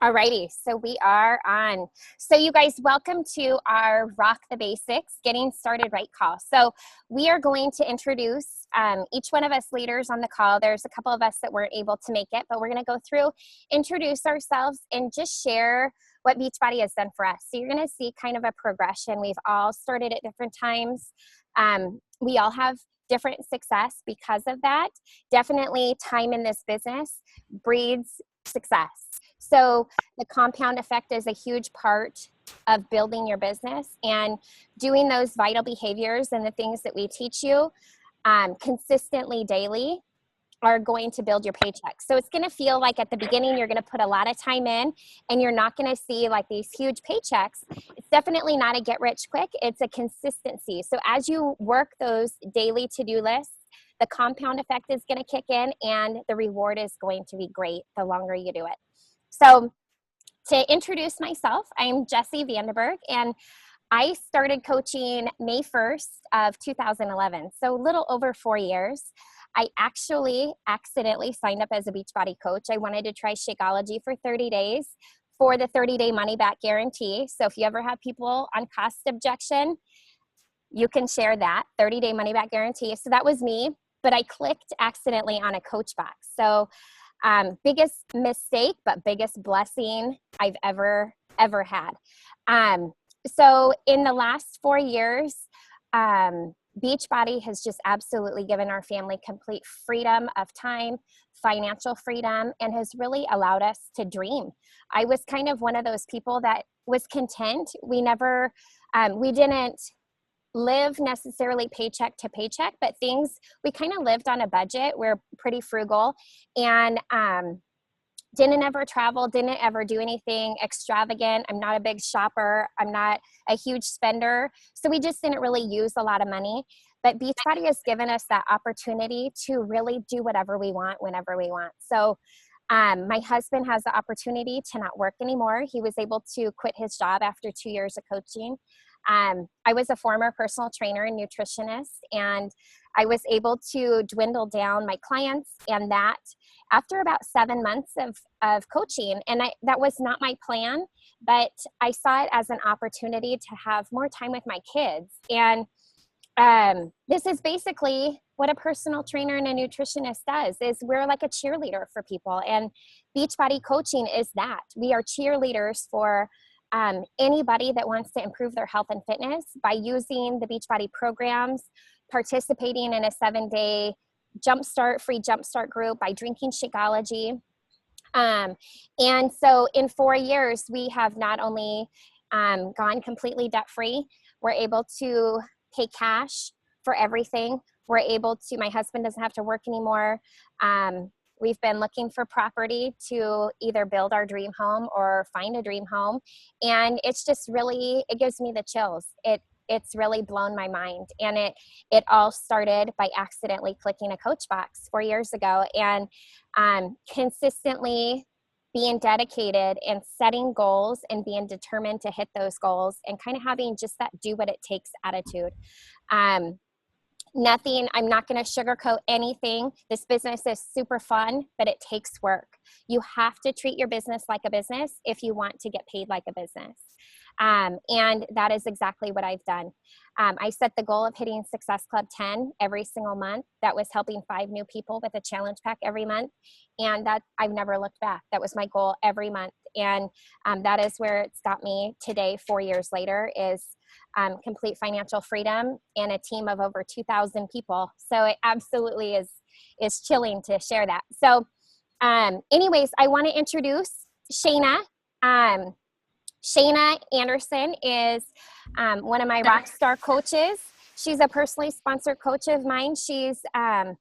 Alrighty, so we are on. So you guys, welcome to our Rock the Basics, Getting Started Right call. So we are going to introduce each one of us leaders on the call. There's a couple of us that weren't able to make it, but we're going to go through, introduce ourselves, and just share what Beachbody has done for us. So you're going to see kind of a progression. We've all started at different times. We all have different success because of that. Definitely time in this business breeds success. So the compound effect is a huge part of building your business, and doing those vital behaviors and the things that we teach you consistently daily are going to build your paycheck. So it's going to feel like at the beginning you're going to put a lot of time in and you're not going to see like these huge paychecks. It's definitely not a get rich quick. It's a consistency. So as you work those daily to-do lists, the compound effect is going to kick in and the reward is going to be great the longer you do it. So to introduce myself, I'm Jessie Vandenberg, and I started coaching May 1st of 2011, so a little over 4 years. I actually accidentally signed up as a Beachbody coach. I wanted to try Shakeology for 30 days for the 30-day money-back guarantee. So if you ever have people on cost objection, you can share that 30-day money-back guarantee. So that was me, but I clicked accidentally on a coach box. So biggest mistake, but biggest blessing I've ever had. So in the last 4 years, Beachbody has just absolutely given our family complete freedom of time, financial freedom, and has really allowed us to dream. I was kind of one of those people that was content. We never, we didn't live necessarily paycheck to paycheck, but we kind of lived on a budget. We're pretty frugal, and didn't ever travel, didn't ever do anything extravagant. I'm not a big shopper. I'm not a huge spender. So we just didn't really use a lot of money. But Beachbody has given us that opportunity to really do whatever we want, whenever we want. So my husband has the opportunity to not work anymore. He was able to quit his job after 2 years of coaching. I was a former personal trainer and nutritionist, and I was able to dwindle down my clients, and that after about 7 months of coaching. And that was not my plan, but I saw it as an opportunity to have more time with my kids. And this is basically what a personal trainer and a nutritionist does, is we're like a cheerleader for people. And Beachbody coaching is that. We are cheerleaders for anybody that wants to improve their health and fitness by using the Beachbody programs, participating in a 7-day free jumpstart group, by drinking Shakeology. And so in 4 years, we have not only gone completely debt free, we're able to pay cash for everything. We're able to, my husband doesn't have to work anymore. We've been looking for property to either build our dream home or find a dream home. And it's just really, it gives me the chills. It's really blown my mind. And it all started by accidentally clicking a coach box 4 years ago, and consistently being dedicated and setting goals and being determined to hit those goals, and kind of having just that do what it takes attitude. I'm not going to sugarcoat anything. This business is super fun, but it takes work. You have to treat your business like a business if you want to get paid like a business. And that is exactly what I've done. I set the goal of hitting Success Club 10 every single month. That was helping 5 new people with a challenge pack every month. And that I've never looked back. That was my goal every month. And that is where it's got me today, 4 years later, is complete financial freedom and a team of over 2,000 people. So it absolutely is chilling to share that. So anyways, I want to introduce Shayna. Shayna Anderson is one of my rock star coaches. She's a personally sponsored coach of mine. She's a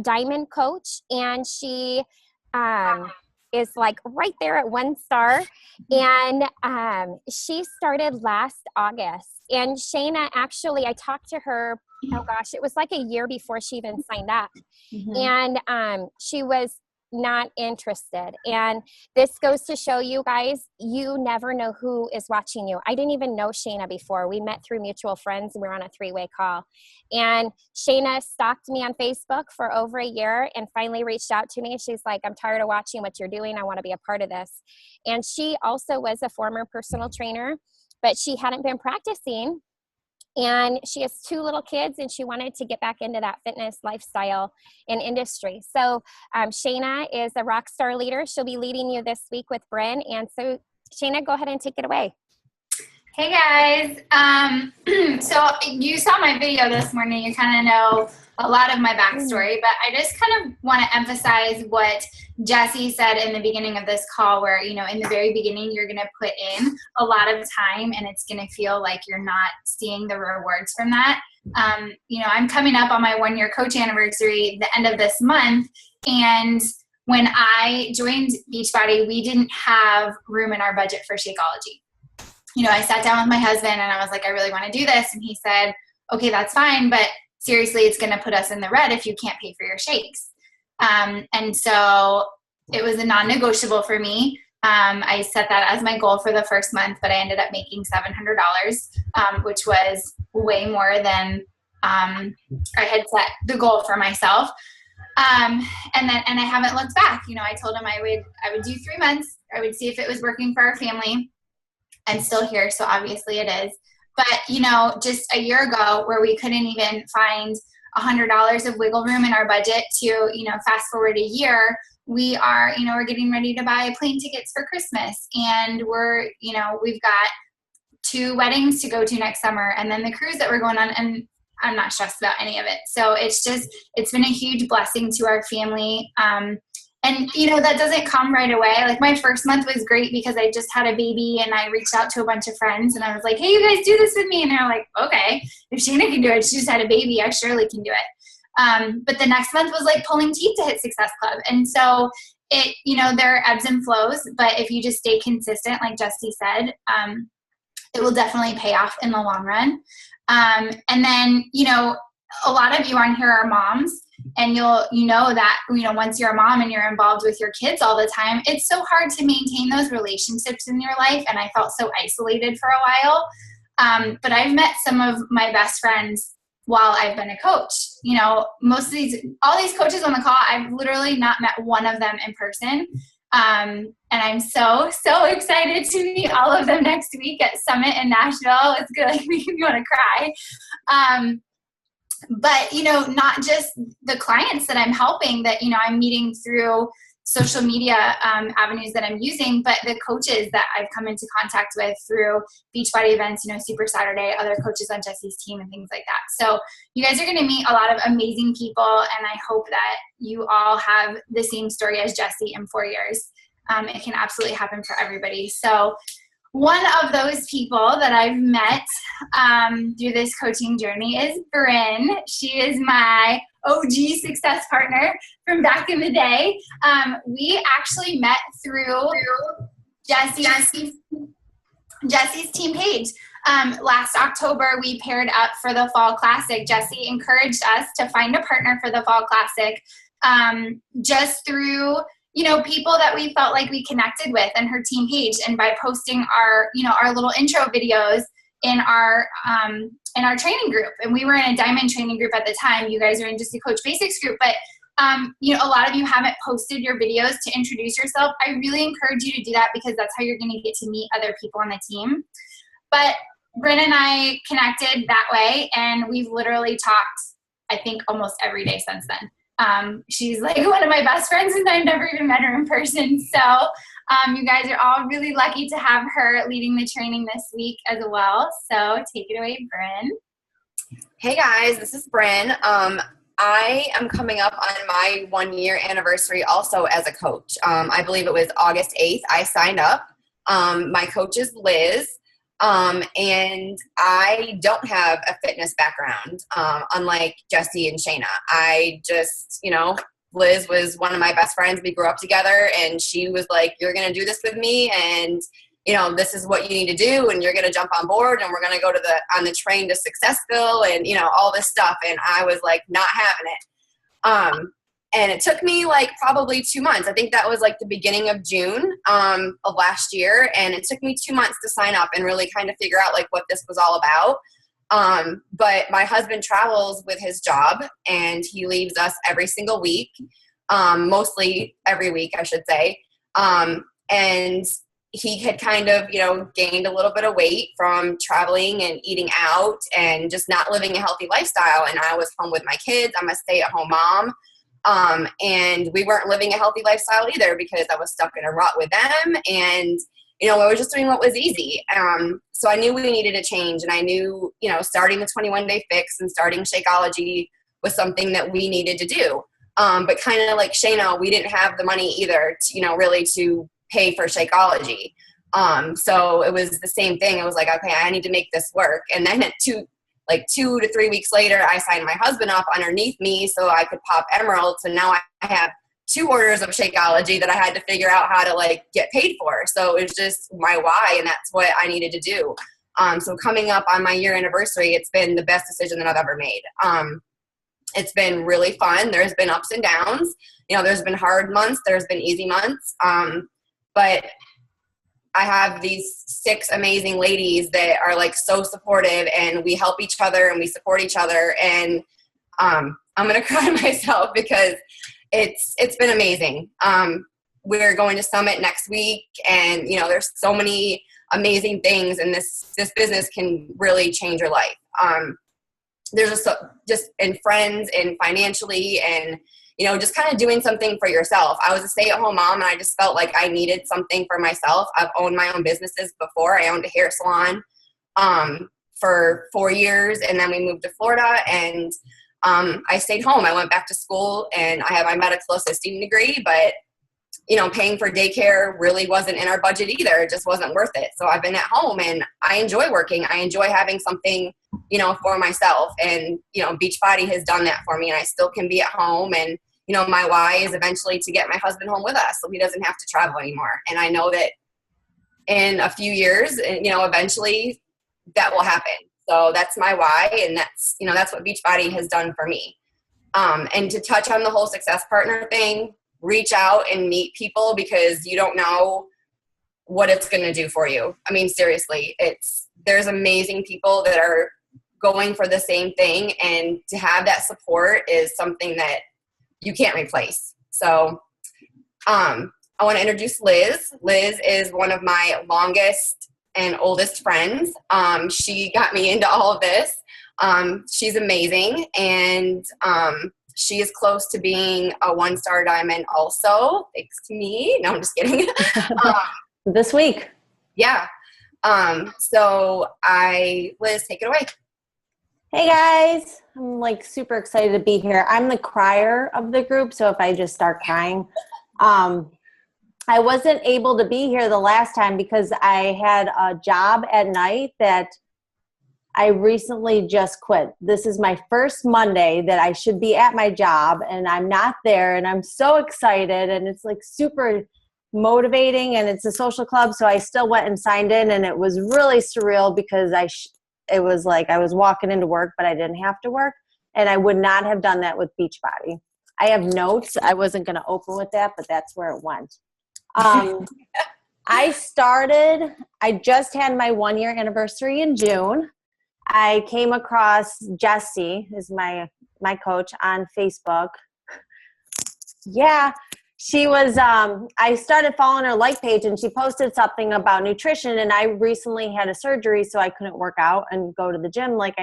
diamond coach, and she is like right there at 1 star. And she started last August. And Shayna, actually, I talked to her, oh gosh, it was like a year before she even signed up. Mm-hmm. And she was not interested. And this goes to show you guys, you never know who is watching you. I didn't even know Shayna before. We met through mutual friends. We were on a 3-way call. And Shayna stalked me on Facebook for over a year and finally reached out to me. She's like, I'm tired of watching what you're doing. I want to be a part of this. And she also was a former personal trainer, but she hadn't been practicing. And she has 2 little kids, and she wanted to get back into that fitness lifestyle and industry. So Shayna is a rock star leader. She'll be leading you this week with Bryn. And so Shayna, go ahead and take it away. Hey guys, so you saw my video this morning. You kind of know a lot of my backstory, but I just kind of want to emphasize what Jessie said in the beginning of this call, where, you know, in the very beginning, you're going to put in a lot of time and it's going to feel like you're not seeing the rewards from that. You know, I'm coming up on my 1-year coach anniversary the end of this month. And when I joined Beachbody, we didn't have room in our budget for Shakeology. You know, I sat down with my husband and I was like, I really want to do this. And he said, okay, that's fine. But seriously, it's going to put us in the red if you can't pay for your shakes. And so it was a non-negotiable for me. I set that as my goal for the first month, but I ended up making $700, which was way more than I had set the goal for myself. And I haven't looked back. You know, I told him I would do 3 months. I would see if it was working for our family. I'm still here, so obviously it is. But, you know, just a year ago where we couldn't even find $100 of wiggle room in our budget to, you know, fast forward a year, we are, you know, we're getting ready to buy plane tickets for Christmas. And we're, you know, we've got 2 weddings to go to next summer and then the cruise that we're going on. And I'm not stressed about any of it. So it's been a huge blessing to our family. And, you know, that doesn't come right away. Like my first month was great because I just had a baby and I reached out to a bunch of friends and I was like, hey, you guys do this with me. And they're like, okay, if Shayna can do it, she just had a baby, I surely can do it. But the next month was like pulling teeth to hit Success Club. And so it, you know, there are ebbs and flows, but if you just stay consistent, like Jessie said, it will definitely pay off in the long run. And then, you know, a lot of you on here are moms. And you know that, you know, once you're a mom and you're involved with your kids all the time, it's so hard to maintain those relationships in your life. And I felt so isolated for a while. But I've met some of my best friends while I've been a coach. You know, all these coaches on the call, I've literally not met one of them in person. And I'm so excited to meet all of them next week at Summit in Nashville. It's good, like making me want to cry. But, you know, not just the clients that I'm helping that, you know, I'm meeting through social media avenues that I'm using, but the coaches that I've come into contact with through Beachbody events, you know, Super Saturday, other coaches on Jessie's team and things like that. So you guys are going to meet a lot of amazing people, and I hope that you all have the same story as Jessie in 4 years. It can absolutely happen for everybody. So one of those people that I've met through this coaching journey is Bryn. She is my OG success partner from back in the day. We actually met through Jessie's team page. Last October, we paired up for the Fall Classic. Jessie encouraged us to find a partner for the Fall Classic just through, you know, people that we felt like we connected with in her team page, and by posting our, you know, our little intro videos in our training group. And we were in a diamond training group at the time. You guys are in just a Coach Basics group, but you know, a lot of you haven't posted your videos to introduce yourself. I really encourage you to do that because that's how you're going to get to meet other people on the team. But Bryn and I connected that way, and we've literally talked, I think, almost every day since then. She's like one of my best friends, and I've never even met her in person. So you guys are all really lucky to have her leading the training this week as well. So take it away, Bryn. Hey guys, this is Bryn. I am coming up on my 1-year anniversary also as a coach. I believe it was August 8th. I signed up. My coach is Liz. And I don't have a fitness background, unlike Jessie and Shayna. I just, you know, Liz was one of my best friends. We grew up together, and she was like, you're going to do this with me, and, you know, this is what you need to do, and you're going to jump on board, and we're going to go on the train to Successville, and, you know, all this stuff. And I was like, not having it. And it took me like probably 2 months. I think that was like the beginning of June of last year. And it took me 2 months to sign up and really kind of figure out like what this was all about. But my husband travels with his job and he leaves us every single week, mostly every week, I should say. And he had kind of, gained a little bit of weight from traveling and eating out and just not living a healthy lifestyle. And I was home with my kids. I'm a stay-at-home mom. And we weren't living a healthy lifestyle either because I was stuck in a rut with them. And, I was just doing what was easy. So I knew we needed a change. And I knew, starting the 21-day fix and starting Shakeology was something that we needed to do. But kind of like Shayna, we didn't have the money either, to, really to pay for Shakeology. So it was the same thing. It was like, okay, I need to make this work. And then 2 to 3 weeks later, I signed my husband up underneath me so I could pop Emerald. So now I have 2 orders of Shakeology that I had to figure out how to get paid for. So it was just my why, and that's what I needed to do. So coming up on my year anniversary, it's been the best decision that I've ever made. It's been really fun. There's been ups and downs. There's been hard months. There's been easy months. But I have these 6 amazing ladies that are so supportive, and we help each other and we support each other. And I'm going to cry myself because it's been amazing. We're going to Summit next week, and there's so many amazing things, and this business can really change your life. There's just in friends and financially and just kind of doing something for yourself. I was a stay-at-home mom, and I just felt like I needed something for myself. I've owned my own businesses before. I owned a hair salon for 4 years, and then we moved to Florida, and I stayed home. I went back to school, and I have my medical assisting degree, but paying for daycare really wasn't in our budget either. It just wasn't worth it. So I've been at home, and I enjoy working. I enjoy having something, for myself. And, Beachbody has done that for me, and I still can be at home. And, my why is eventually to get my husband home with us so he doesn't have to travel anymore. And I know that in a few years, eventually that will happen. So that's my why. And that's what Beachbody has done for me. And to touch on the whole success partner thing, reach out and meet people because you don't know what it's going to do for you. I mean, seriously, there's amazing people that are going for the same thing, and to have that support is something that you can't replace. So, I want to introduce Liz. Liz is one of my longest and oldest friends. She got me into all of this. She's amazing, and she is close to being a 1-star diamond also, thanks to me. No, I'm just kidding. This week. Yeah. So Liz, take it away. Hey guys, I'm super excited to be here. I'm the crier of the group, so if I just start crying, I wasn't able to be here the last time because I had a job at night that I recently just quit. This is my first Monday that I should be at my job, and I'm not there, and I'm so excited, and it's super motivating, and it's a social club, so I still went and signed in, and it was really surreal because it was like I was walking into work, but I didn't have to work, and I would not have done that with Beachbody. I have notes. I wasn't going to open with that, but that's where it went. I just had my 1-year anniversary in June. I came across Jessie, is my coach, on Facebook. Yeah, she was, I started following her page, and she posted something about nutrition, and I recently had a surgery, so I couldn't work out and go to the gym like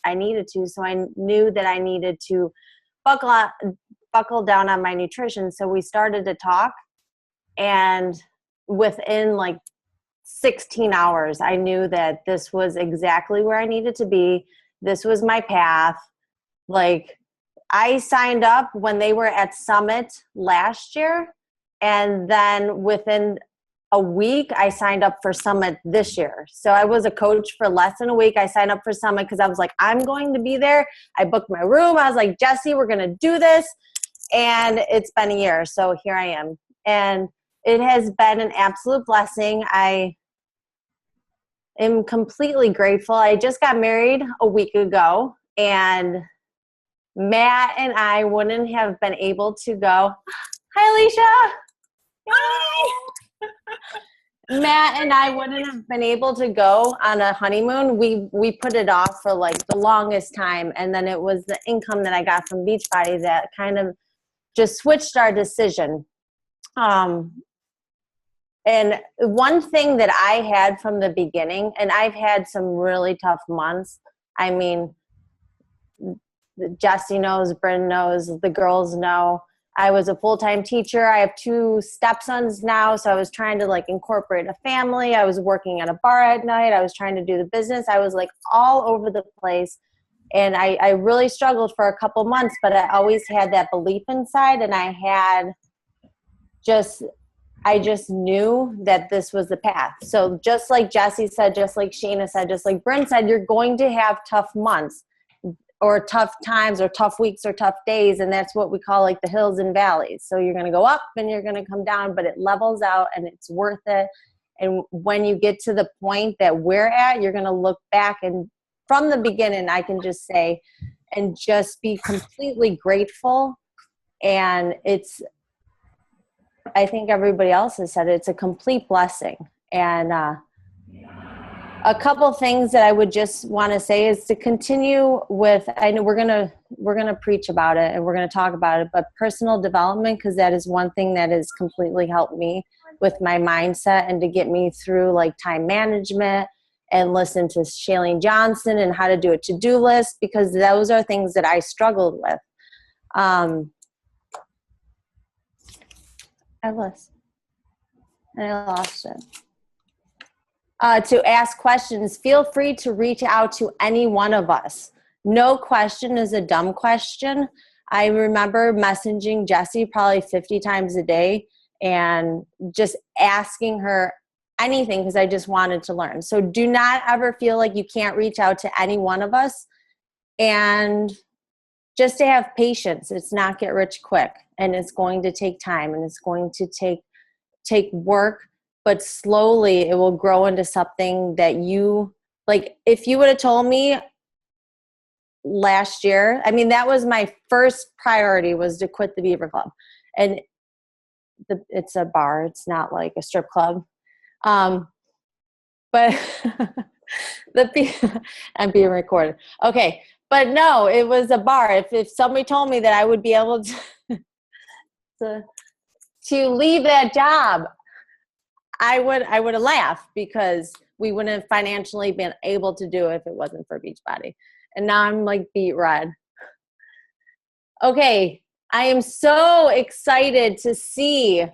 I needed to. So I knew that I needed to buckle down on my nutrition. So we started to talk, and within 16 hours, I knew that this was exactly where I needed to be. This was my path. I signed up when they were at Summit last year, and then within a week, I signed up for Summit this year. So I was a coach for less than a week. I signed up for Summit because I was like, I'm going to be there. I booked my room. I was like, Jessie, we're going to do this. And it's been a year. So here I am. And it has been an absolute blessing. I am completely grateful. I just got married a week ago, and Matt and I wouldn't have been able to go. Hi, Alicia. Hi. Matt and I wouldn't have been able to go on a honeymoon. We put it off for like the longest time, and then it was the income that I got from Beachbody that kind of just switched our decision. And one thing that I had from the beginning, and I've had some really tough months. I mean, Jesse knows, Bryn knows, the girls know. I was a full-time teacher. I have 2 stepsons now, so I was trying to like incorporate a family. I was working at a bar at night. I was trying to do the business. I was like all over the place. And I really struggled for a couple months, but I always had that belief inside, and I just knew that this was the path. So just like Jesse said, just like Shayna said, just like Bryn said, you're going to have tough months or tough times or tough weeks or tough days. And that's what we call like the hills and valleys. So you're going to go up and you're going to come down, but it levels out and it's worth it. And when you get to the point that we're at, you're going to look back, and from the beginning, I can just say, and just be completely grateful. And I think everybody else has said it's a complete blessing. And a couple things that I would just want to say is to continue with, I know we're gonna preach about it and we're gonna talk about it, but personal development, because that is one thing that has completely helped me with my mindset and to get me through like time management, and listen to Shailene Johnson and how to do a to-do list, because those are things that I struggled with. I lost it. To ask questions, feel free to reach out to any one of us. No question is a dumb question. I remember messaging Jessie probably 50 times a day and just asking her anything because I just wanted to learn. So do not ever feel like you can't reach out to any one of us, and just to have patience. It's not get rich quick, and it's going to take time, and it's going to take work, but slowly it will grow into something that you like. If you would have told me last year, I mean, that was my first priority, was to quit the Beaver Club. And it's a bar. It's not like a strip club. But I'm being recorded. Okay. But no, it was a bar. If somebody told me that I would be able to leave that job, I would have laughed, because we wouldn't have financially been able to do it if it wasn't for Beachbody. And now I'm like beet red. Okay. I am so excited to see.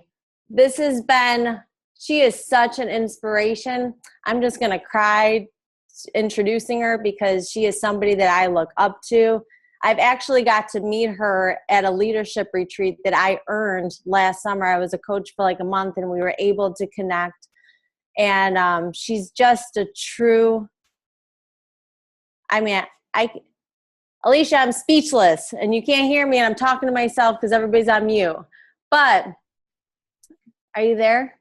She is such an inspiration. I'm just going to cry introducing her, because she is somebody that I look up to. I've actually got to meet her at a leadership retreat that I earned last summer. I was a coach for like a month, and we were able to connect. And she's just a true, Alicia, I'm speechless, and you can't hear me, and I'm talking to myself because everybody's on mute. But are you there?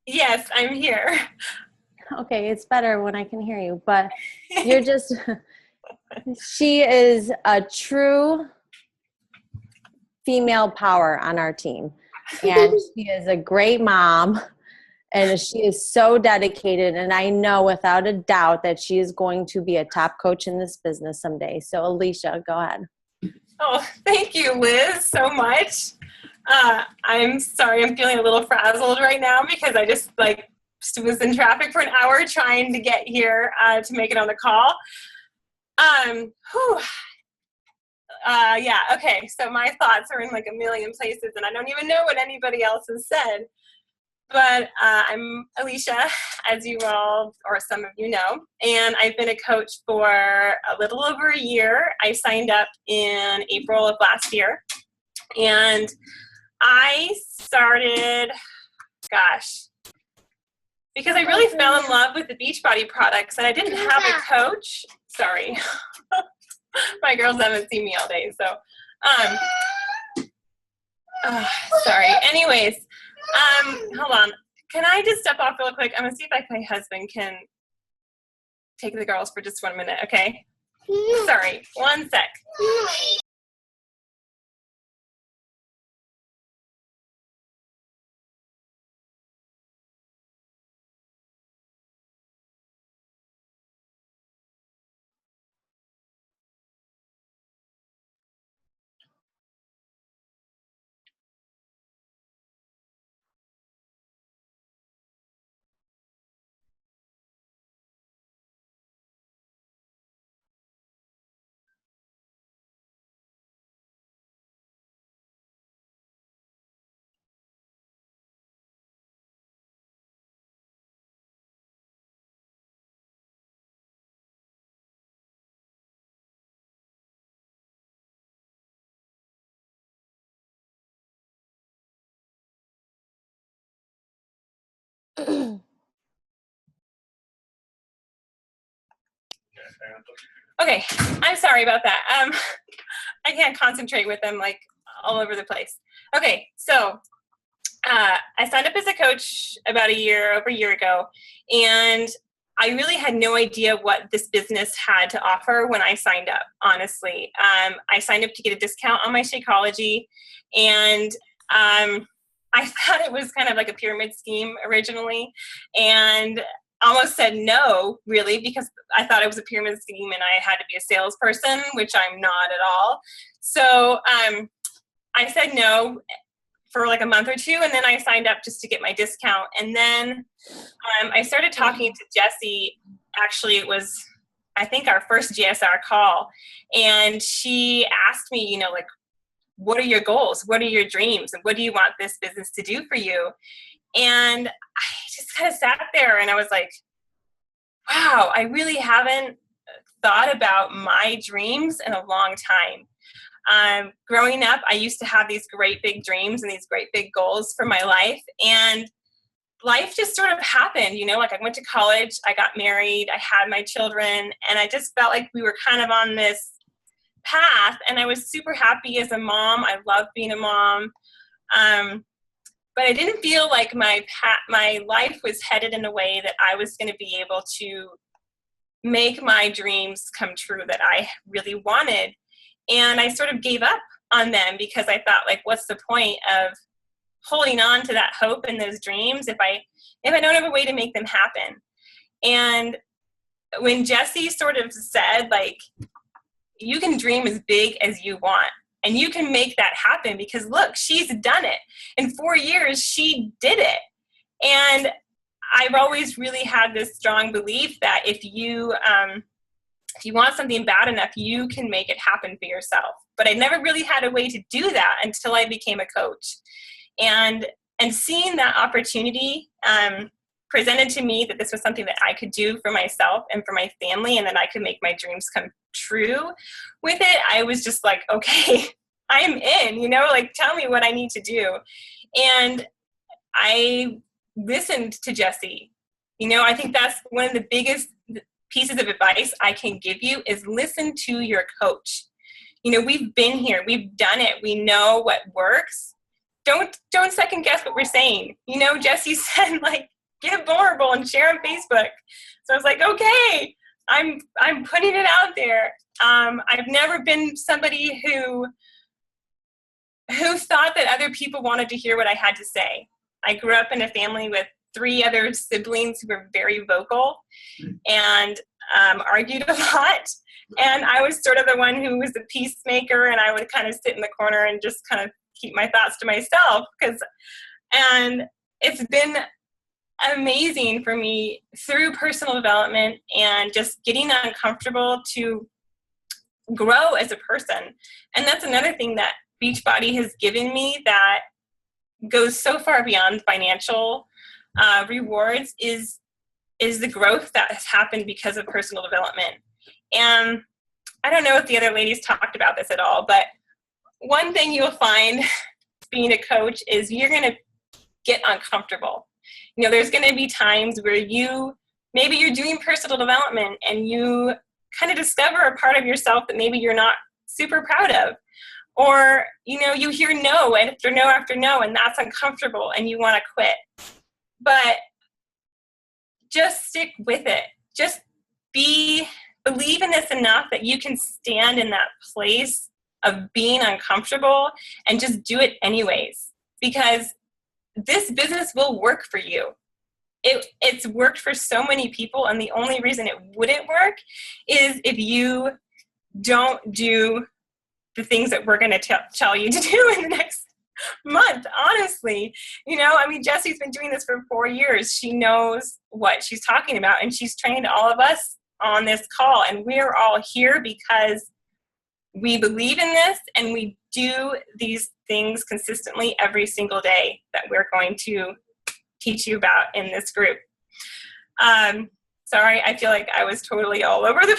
Yes, I'm here. Okay, it's better when I can hear you, but you're just, she is a true female power on our team. And she is a great mom, and she is so dedicated. And I know without a doubt that she is going to be a top coach in this business someday. So Alicia, go ahead. Oh, thank you, Liz, so much. I'm sorry, I'm feeling a little frazzled right now, because I just was in traffic for an hour trying to get here to make it on the call. Yeah, okay, so my thoughts are in like a million places, and I don't even know what anybody else has said. But I'm Alicia, as you all, or some of you know, and I've been a coach for a little over a year. I signed up in April of last year, and I started, because I really fell in love with the Beachbody products, and I didn't have a coach. Sorry. My girls haven't seen me all day, so, sorry. Anyways, hold on. Can I just step off real quick? I'm going to see if my husband can take the girls for just 1 minute, okay? Sorry, one sec. Okay, I'm sorry about that. I can't concentrate with them like all over the place. Okay, so I signed up as a coach about over a year ago, and I really had no idea what this business had to offer when I signed up, honestly. I signed up to get a discount on my Shakeology, and I thought it was kind of like a pyramid scheme originally, and almost said no, really, because I thought it was a pyramid scheme and I had to be a salesperson, which I'm not at all. So I said no for like a month or two, and then I signed up just to get my discount. And then I started talking to Jessie. Actually, it was, I think, our first GSR call, and she asked me, you know, like, what are your goals? What are your dreams? And what do you want this business to do for you? And I just kind of sat there and I was like, wow, I really haven't thought about my dreams in a long time. Growing up, I used to have these great big dreams and these great big goals for my life. And life just sort of happened, you know, like I went to college, I got married, I had my children, and I just felt like we were kind of on this path. And I was super happy as a mom. I loved being a mom. But I didn't feel like my life was headed in a way that I was going to be able to make my dreams come true that I really wanted. And I sort of gave up on them because I thought, like, what's the point of holding on to that hope and those dreams if I don't have a way to make them happen? And when Jessie sort of said, like, you can dream as big as you want, and you can make that happen, because look, she's done it. In 4 years, she did it. And I've always really had this strong belief that if you want something bad enough, you can make it happen for yourself. But I never really had a way to do that until I became a coach. And seeing that opportunity presented to me that this was something that I could do for myself and for my family, and that I could make my dreams come true with it, I was just like, okay, I'm in, you know, like, tell me what I need to do. And I listened to Jessie. You know, I think that's one of the biggest pieces of advice I can give you is listen to your coach. You know, we've been here, we've done it, we know what works. Don't second guess what we're saying. You know, Jessie said, like, get vulnerable and share on Facebook. So I was like, okay, I'm putting it out there. I've never been somebody who thought that other people wanted to hear what I had to say. I grew up in a family with 3 other siblings who were very vocal and argued a lot. And I was sort of the one who was the peacemaker, and I would kind of sit in the corner and just kind of keep my thoughts to myself. And it's been amazing for me through personal development and just getting uncomfortable to grow as a person. And that's another thing that Beachbody has given me that goes so far beyond financial rewards is the growth that has happened because of personal development. And I don't know if the other ladies talked about this at all, but one thing you'll find being a coach is you're going to get uncomfortable. You know, there's going to be times where maybe you're doing personal development and you kind of discover a part of yourself that maybe you're not super proud of. Or, you know, you hear no after no after no, and that's uncomfortable and you want to quit. But just stick with it. Just be believe in this enough that you can stand in that place of being uncomfortable and just do it anyways, because this business will work for you. It's worked for so many people, and the only reason it wouldn't work is if you don't do the things that we're going to tell you to do in the next month, honestly. I mean, Jessie's been doing this for 4 years. She knows what she's talking about, and she's trained all of us on this call, and we're all here because we believe in this, and we do these things consistently every single day that we're going to teach you about in this group. Sorry, I feel like I was totally all over the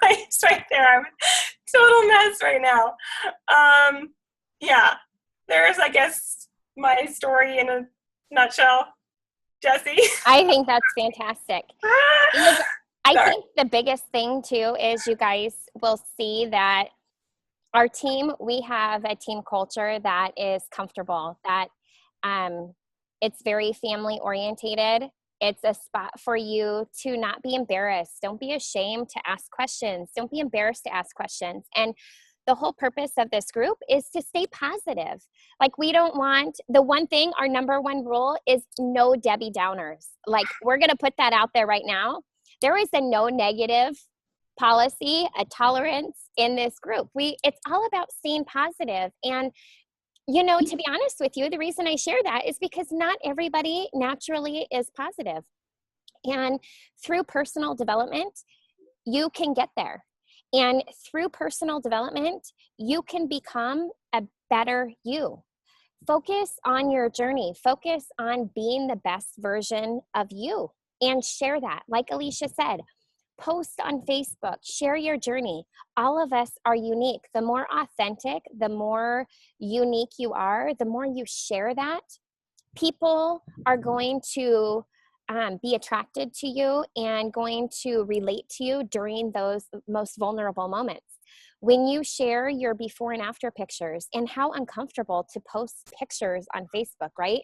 place right there. I'm a total mess right now. Yeah, there's, I guess, my story in a nutshell. Jessie? I think that's fantastic. I think the biggest thing too is you guys will see that our team, we have a team culture that is comfortable, that it's very family orientated. It's a spot for you to not be embarrassed. Don't be ashamed to ask questions. Don't be embarrassed to ask questions. And the whole purpose of this group is to stay positive. Like, we don't want, the one thing, our number one rule is no Debbie Downers. Like, we're going to put that out there right now. There is a no negative policy, a tolerance in this group. It's all about staying positive. And to be honest with you, the reason I share that is because not everybody naturally is positive. And through personal development, you can get there. And through personal development, you can become a better you. Focus on your journey. Focus on being the best version of you and share that. Like Alicia said, post on Facebook, share your journey. All of us are unique. The more authentic, the more unique you are, the more you share that, people are going to be attracted to you and going to relate to you during those most vulnerable moments. When you share your before and after pictures, and how uncomfortable to post pictures on Facebook, right?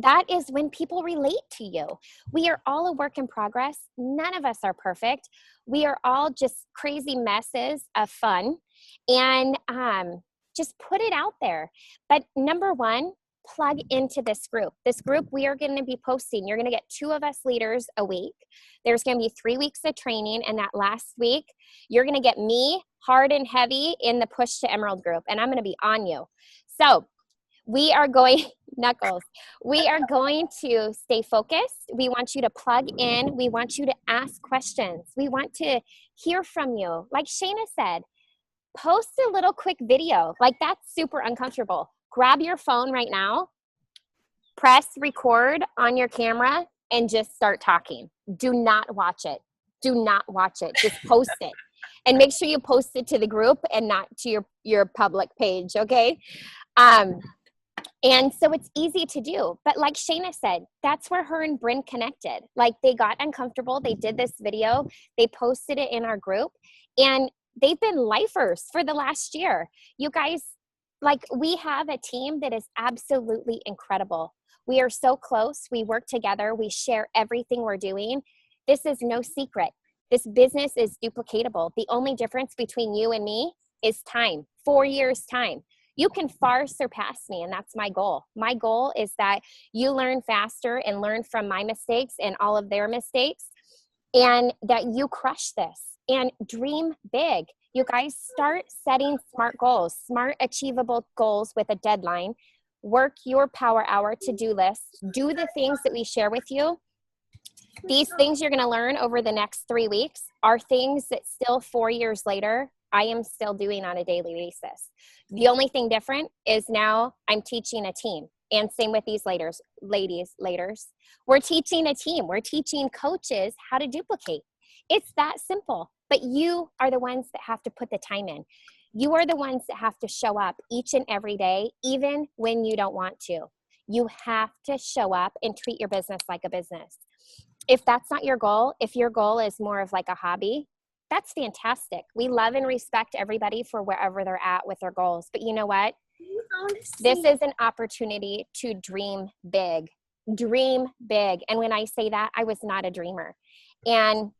That is when people relate to you. We are all a work in progress. None of us are perfect. We are all just crazy messes of fun. And just put it out there. But number one, plug into this group. This group, we are going to be posting. You're going to get 2 of us leaders a week. There's going to be 3 weeks of training. And that last week, you're going to get me hard and heavy in the Push to Emerald group. And I'm going to be on you. So we are going, Knuckles, we are going to stay focused. We want you to plug in. We want you to ask questions. We want to hear from you. Like Shayna said, post a little quick video. Like, that's super uncomfortable. Grab your phone right now, press record on your camera, and just start talking. Do not watch it. Do not watch it. Just post it. And make sure you post it to the group and not to your public page, okay? And so it's easy to do. But like Shayna said, that's where her and Bryn connected. Like, they got uncomfortable. They did this video. They posted it in our group. And they've been lifers for the last year. You guys, like, we have a team that is absolutely incredible. We are so close. We work together. We share everything we're doing. This is no secret. This business is duplicatable. The only difference between you and me is time, 4 years time. You can far surpass me, and that's my goal. My goal is that you learn faster and learn from my mistakes and all of their mistakes, and that you crush this and dream big. You guys, start setting smart goals, smart achievable goals with a deadline. Work your power hour to-do list. Do the things that we share with you. These things you're going to learn over the next 3 weeks are things that still 4 years later, I am still doing on a daily basis. The only thing different is now I'm teaching a team. And same with these ladies. We're teaching a team. We're teaching coaches how to duplicate. It's that simple. But you are the ones that have to put the time in. You are the ones that have to show up each and every day, even when you don't want to. You have to show up and treat your business like a business. If that's not your goal, if your goal is more of like a hobby, that's fantastic. We love and respect everybody for wherever they're at with their goals. But you know what? This is an opportunity to dream big. Dream big. And when I say that, I was not a dreamer. And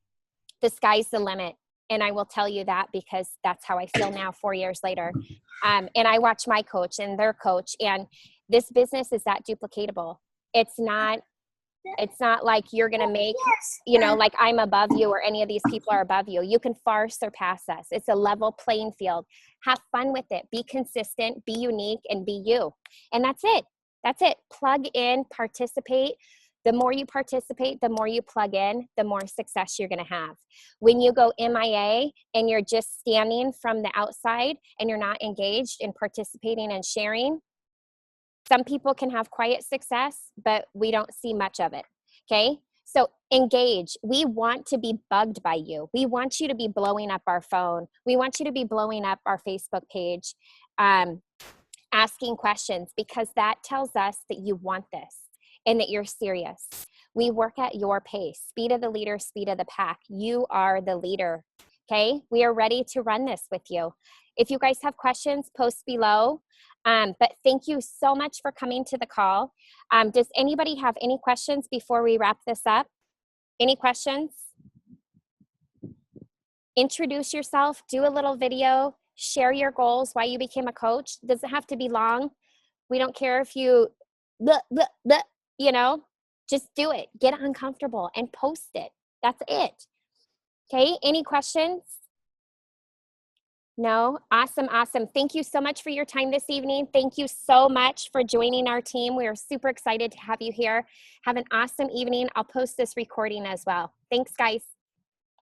the sky's the limit. And I will tell you that because that's how I feel now 4 years later. And I watch my coach and their coach, and this business is that duplicatable. It's not like you're going to make, like I'm above you or any of these people are above you. You can far surpass us. It's a level playing field. Have fun with it. Be consistent, be unique, and be you. And that's it. That's it. Plug in, participate. The more you participate, the more you plug in, the more success you're going to have. When you go MIA and you're just standing from the outside and you're not engaged in participating and sharing, some people can have quiet success, but we don't see much of it. Okay? So engage. We want to be bugged by you. We want you to be blowing up our phone. We want you to be blowing up our Facebook page, asking questions, because that tells us that you want this and that you're serious. We work at your pace. Speed of the leader, speed of the pack. You are the leader. Okay? We are ready to run this with you. If you guys have questions, post below. But thank you so much for coming to the call. Does anybody have any questions before we wrap this up? Any questions? Introduce yourself, do a little video, share your goals, why you became a coach. Doesn't have to be long. We don't care if you, just do it. Get uncomfortable and post it. That's it. Okay, any questions? No? Awesome, awesome. Thank you so much for your time this evening. Thank you so much for joining our team. We are super excited to have you here. Have an awesome evening. I'll post this recording as well. Thanks, guys.